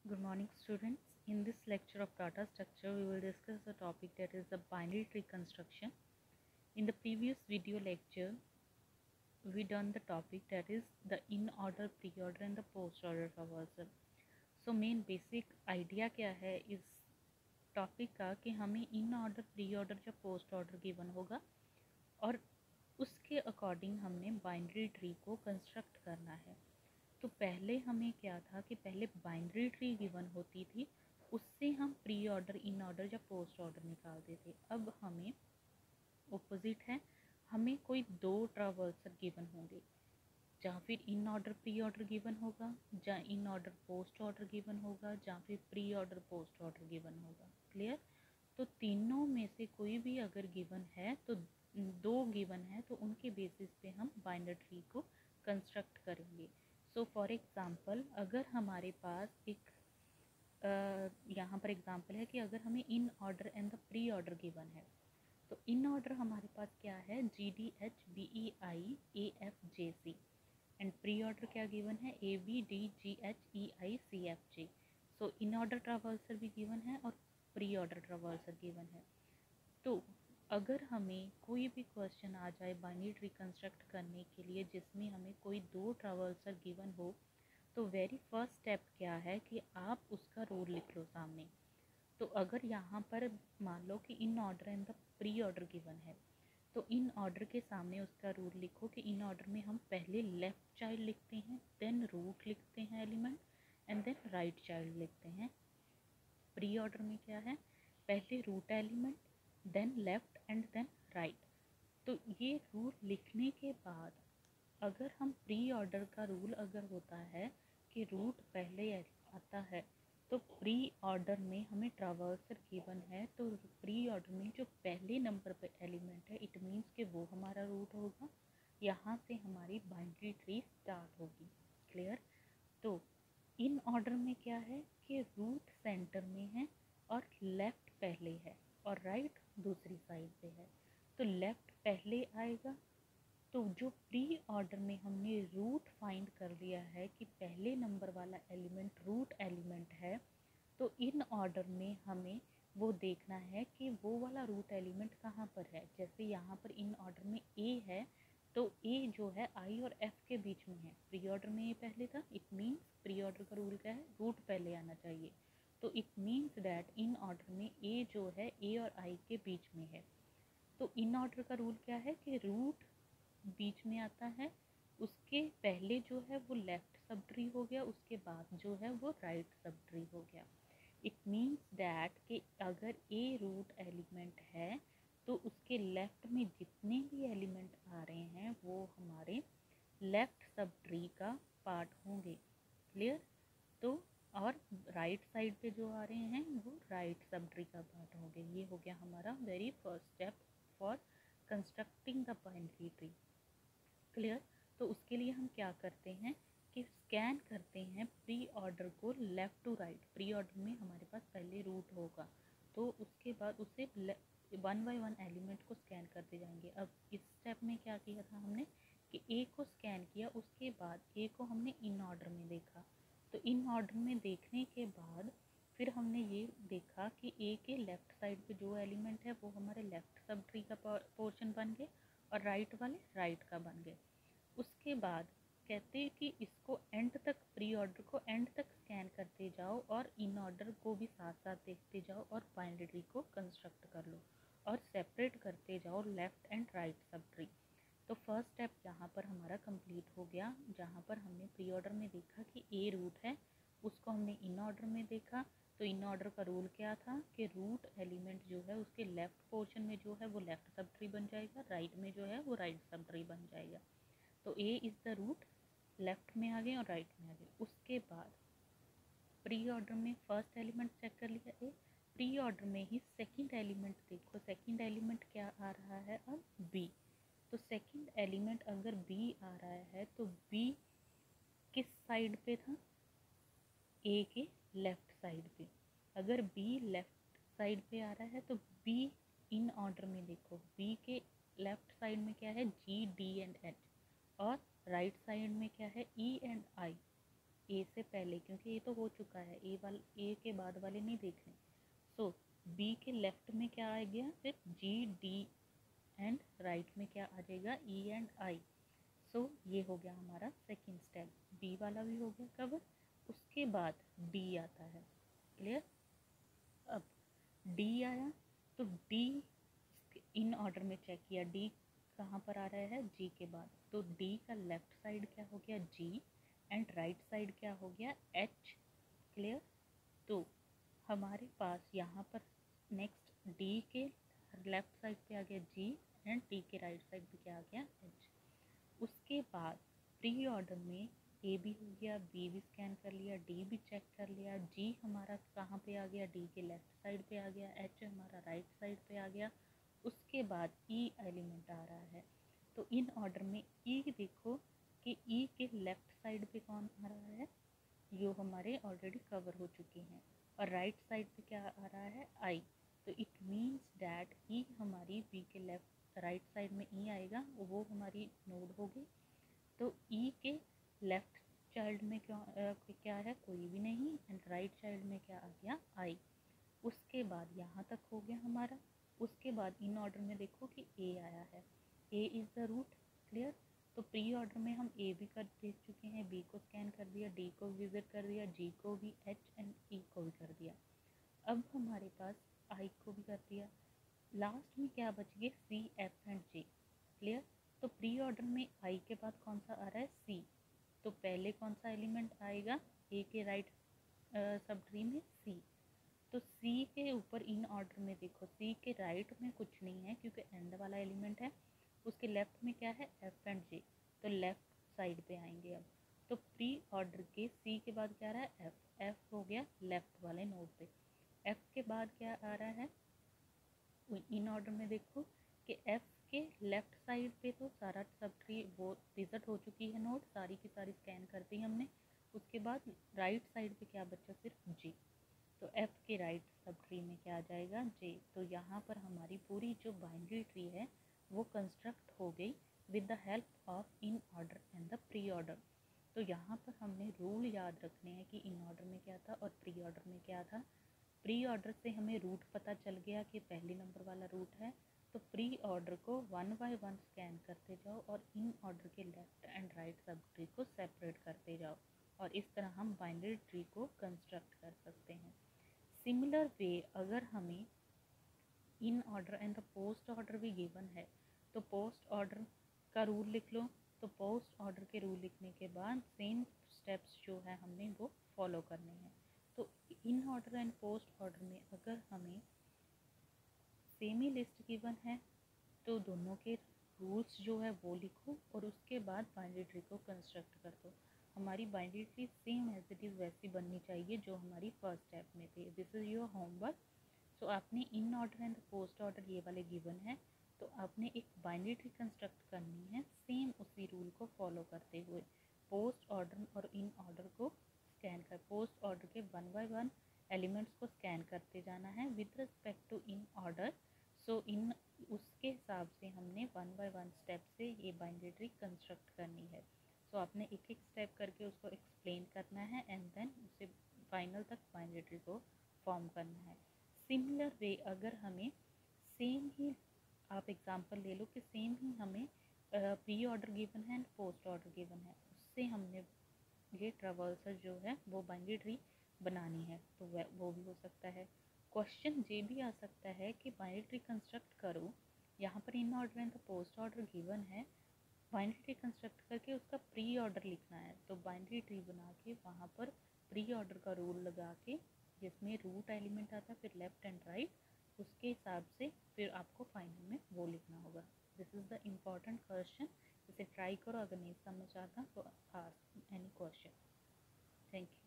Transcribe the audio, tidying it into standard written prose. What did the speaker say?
Good morning, students. In this lecture of data structure, we will discuss the topic that is the binary tree construction. In the previous video lecture, we done the topic that is the in order, pre order and the post order traversal. So main basic idea क्या है इस topic का कि हमें in order, pre order या post order given होगा और उसके अकॉर्डिंग हमने बाइनरी ट्री को कंस्ट्रक्ट करना है। तो पहले हमें क्या था कि पहले बाइनरी ट्री गिवन होती थी, उससे हम प्री ऑर्डर, इन ऑर्डर या पोस्ट ऑर्डर निकालते थे। अब हमें ऑपोजिट है, हमें कोई दो ट्रावर्सल गिवन होंगे, जहाँ फिर in order pre order given होगा, जहाँ in order post order given होगा, जहाँ फिर pre order post order given होगा। क्लियर? तो तीनों में से कोई भी अगर गिवन है तो दो गिवन है तो उनके बेसिस पे हम बाइनरी ट्री को कंस्ट्रक्ट करेंगे। सो फॉर एग्ज़ाम्पल अगर हमारे पास एक यहाँ पर एग्जांपल है कि अगर हमें इन order and the pre order given है, तो इन ऑर्डर हमारे पास क्या है, GDHBEIAFJC एंड प्री ऑर्डर क्या गिवन है, ABDGHEICFJ। So in order traversal भी गिवन है और प्री ऑर्डर ट्रावर्सल गिवन है। तो अगर हमें कोई भी क्वेश्चन आ जाए बाइनरी ट्री कंस्ट्रक्ट करने के लिए जिसमें हमें कोई दो ट्रावर्सल गिवन हो, तो वेरी फर्स्ट स्टेप क्या है कि आप उसका रूल लिख लो सामने। तो अगर यहाँ पर मान लो कि इन order and the pre order given है, तो इन ऑर्डर के सामने उसका रूल लिखो कि इन ऑर्डर में हम पहले लेफ्ट चाइल्ड लिखते हैं, देन रूट लिखते हैं element, and then right child लिखते हैं। प्री ऑर्डर में क्या है, पहले root element, then left and then right. तो ये रूल लिखने के बाद अगर हम प्री ऑर्डर का रूल अगर होता है कि रूट पहले आता है, तो प्री ऑर्डर में हमें ट्रावर्सल गिवन है, तो प्री ऑर्डर में जो पहले नंबर पे एलिमेंट है इट मीन्स कि वो हमारा रूट होगा। यहाँ से हमारी बाइनरी ट्री स्टार्ट होगी। क्लियर? तो इन ऑर्डर में क्या है कि रूट सेंटर में है और लेफ्ट पहले है और राइट दूसरी साइड पे है। तो लेफ्ट पहले आएगा, तो जो प्री ऑर्डर में हमने रूट फाइंड कर लिया है कि पहले नंबर वाला एलिमेंट रूट एलिमेंट है, तो इन ऑर्डर में हमें वो देखना है कि वो वाला रूट एलिमेंट कहाँ पर है। जैसे यहाँ पर इन ऑर्डर में ए है, तो ए जो है आई और एफ के बीच में है, प्री ऑर्डर में ए पहले था, इट मीन्स प्री ऑर्डर का रूल क्या है, रूट पहले आना चाहिए। तो it means that in order में ए जो है ए और आई के बीच में है। तो इन ऑर्डर का रूल क्या है कि रूट बीच में आता है, उसके पहले जो है वो लेफ्ट सब ट्री हो गया, उसके बाद जो है वो राइट सब ट्री हो गया। इट मीन्स दैट कि अगर ए रूट एलिमेंट है तो उसके लेफ्ट में जितने भी एलिमेंट आ रहे हैं वो हमारे लेफ्ट सब ट्री का पार्ट होंगे। क्लियर? तो और राइट साइड पे जो आ रहे हैं वो राइट सब ट्री का पार्ट होंगे। ये हो गया हमारा very first step for constructing the binary tree. Clear? तो उसके लिए हम क्या करते हैं कि स्कैन करते हैं प्री ऑर्डर को left to right. Preorder में हमारे पास पहले रूट होगा, तो उसके बाद उसे वन बाय वन एलिमेंट को स्कैन करते जाएंगे। अब इस स्टेप में क्या किया था हमने कि ए को स्कैन किया, उसके बाद ए को हमने इन ऑर्डर में देखा। तो इन ऑर्डर में देखने के बाद फिर हमने ये देखा कि ए के लेफ़्ट साइड पे जो एलिमेंट है वो हमारे लेफ़्ट सब ट्री का पोर्शन बन गए और राइट वाले राइट का बन गए। उसके बाद कहते हैं कि इसको एंड तक, प्री ऑर्डर को एंड तक स्कैन करते जाओ और इन ऑर्डर को भी साथ साथ देखते जाओ और बाइनरी ट्री को कंस्ट्रक्ट कर लो और सेपरेट करते जाओ left and right sub tree. तो फर्स्ट स्टेप यहाँ पर हमारा कंप्लीट हो गया, जहाँ पर हमने प्री ऑर्डर में देखा कि ए रूट है, उसको हमने इन ऑर्डर में देखा। तो इन ऑर्डर का रूल क्या था कि रूट एलिमेंट जो है उसके लेफ़्ट पोर्शन में जो है वो लेफ़्ट सब ट्री बन जाएगा, राइट में जो है वो राइट सब ट्री बन जाएगा। तो A is the root, left में आ गए और राइट में आ गए। उसके बाद प्री ऑर्डर में फर्स्ट एलिमेंट चेक कर लिया ए, प्री ऑर्डर में ही सेकंड एलिमेंट देखो, सेकंड एलिमेंट क्या आ रहा है अब, बी। तो सेकंड एलिमेंट अगर बी आ रहा है तो बी किस साइड पे था, ए के लेफ़्ट साइड पे। अगर बी लेफ़्ट साइड पे आ रहा है तो बी इन ऑर्डर में देखो, बी के लेफ़्ट साइड में क्या है, जी डी एंड एच, और राइट साइड में क्या है, ई एंड आई। ए से पहले, क्योंकि ये तो हो चुका है, ए के बाद वाले नहीं देखने। सो बी के लेफ्ट में क्या आ गया, फिर जी डी, एंड राइट में क्या आ जाएगा, ई एंड आई। सो ये हो गया हमारा सेकेंड स्टेप, बी वाला भी हो गया कवर। उसके बाद डी आता है, क्लियर। अब डी आया तो डी इन ऑर्डर में चेक किया, डी कहाँ पर आ रहा है, जी के बाद। तो डी का लेफ्ट साइड क्या हो गया, जी, एंड राइट साइड क्या हो गया, एच, क्लियर। तो हमारे पास यहाँ पर नेक्स्ट डी के लेफ्ट साइड पे आ गया जी, एंड डी के राइट साइड पे क्या आ गया, एच। उसके बाद प्री ऑर्डर में ए भी हो गया, बी भी स्कैन कर लिया, डी भी चेक कर लिया, जी हमारा कहाँ पे आ गया, डी के लेफ्ट साइड पे आ गया, एच हमारा राइट साइड पे आ गया। उसके बाद ई एलिमेंट आ रहा है, तो इन ऑर्डर में ई देखो कि ई के लेफ्ट साइड पे कौन आ रहा है, जो हमारे ऑलरेडी कवर हो चुके हैं, और राइट साइड पे क्या आ रहा है, आई। तो इट मीन्स डैट ई हमारी बी के लेफ्ट राइट साइड में ई आएगा, वो हमारी नोड होगी। तो ई के लेफ्ट चाइल्ड में क्या है, कोई भी नहीं, एंड राइट चाइल्ड में क्या आ गया, आई। उसके बाद यहाँ तक हो गया हमारा। उसके बाद इन ऑर्डर में देखो कि ए आया है, A is the root, clear. तो प्री ऑर्डर में हम ए भी कर देख चुके हैं, बी को स्कैन कर दिया, डी को विजिट कर दिया, जी को भी, एच एंड ई को भी कर दिया। अब हमारे पास आई को भी कर दिया। लास्ट में क्या बच गए, सी, एफ एंड जे, क्लियर। तो प्री ऑर्डर में आई के बाद कौन सा आ रहा है, सी। तो पहले कौन सा एलिमेंट आएगा, ए के राइट सब ट्री में सी। तो सी के ऊपर इन ऑर्डर में देखो, सी के राइट में कुछ नहीं है क्योंकि एंड वाला एलिमेंट है। उसके लेफ्ट में क्या है, एफ एंड जे, तो लेफ्ट साइड पे आएंगे अब। तो प्री ऑर्डर के सी के बाद क्या आ रहा है, एफ, एफ हो गया लेफ्ट वाले नोड पे। एफ के बाद क्या आ रहा है, इन ऑर्डर में देखो कि एफ के लेफ्ट साइड पे तो सारा सब ट्री वो विजिट हो चुकी है, नोड सारी की सारी स्कैन कर दी हमने। उसके बाद राइट साइड पे क्या बचा, सिर्फ जी। तो एफ के राइट सब ट्री में क्या आ जाएगा, जे। तो यहाँ पर हमारी पूरी जो बाइनरी ट्री है वो कंस्ट्रक्ट हो गई with the help of in order and the pre order. तो यहाँ पर हमने रूल याद रखने हैं कि इन ऑर्डर में क्या था और प्री ऑर्डर में क्या था। प्री ऑर्डर से हमें रूट पता चल गया कि पहले नंबर वाला रूट है, तो प्री ऑर्डर को वन बाय वन स्कैन करते जाओ और इन ऑर्डर के left and right sub tree को सेपरेट करते जाओ, और इस तरह हम बाइनरी ट्री को कंस्ट्रक्ट कर सकते हैं। सिमिलर वे अगर हमें इन order and the post order भी गिवन है, तो पोस्ट ऑर्डर का रूल लिख लो। तो पोस्ट ऑर्डर के रूल लिखने के बाद सेम स्टेप्स जो है हमने वो फॉलो करने हैं। तो इन ऑर्डर एंड पोस्ट ऑर्डर में अगर हमें सेम ही लिस्ट गिवन है तो दोनों के रूल्स जो है वो लिखो और उसके बाद बाइनरी ट्री को कंस्ट्रक्ट कर दो। हमारी binary tree same as it is वैसी बननी चाहिए जो हमारी फर्स्ट स्टेप में थी। This is your homework. So आपने in order and post order ये वाले गिवन है, तो आपने एक बाइनरी ट्री कंस्ट्रक्ट करनी है सेम उसी रूल को फॉलो करते हुए। पोस्ट ऑर्डर और इन ऑर्डर को स्कैन कर, पोस्ट ऑर्डर के वन बाय वन एलिमेंट्स को स्कैन करते जाना है with respect to in order. So इन उसके हिसाब से हमने वन बाय वन स्टेप से ये बाइनरी ट्री कंस्ट्रक्ट करनी है। सो आपने एक एक स्टेप करके उसको एक्सप्लेन करना है एंड देन उसे फाइनल तक बाइनरी ट्री को फॉर्म करना है। सिमिलर वे अगर हमें सेम ही, आप एग्जांपल ले लो कि सेम ही हमें प्री ऑर्डर गिवन है एंड पोस्ट ऑर्डर गिवन है, उससे हमने ये ट्रावर्सल जो है वो बाइनरी ट्री बनानी है, तो वो भी हो सकता है। क्वेश्चन ये भी आ सकता है कि बाइनरी ट्री कंस्ट्रक्ट करो, यहाँ पर इन order and the post order given है, बाइनरी ट्री कंस्ट्रक्ट करके उसका प्री ऑर्डर लिखना है। तो बाइनरी ट्री बना के वहाँ पर प्री ऑर्डर का रूल लगा के जिसमें रूट एलिमेंट आता है फिर लेफ्ट एंड राइट, उसके हिसाब से फिर आपको फाइनल में वो लिखना होगा। This is the important question, इसे ट्राई करो, अगर नहीं समझ आता तो ask any question. Thank you.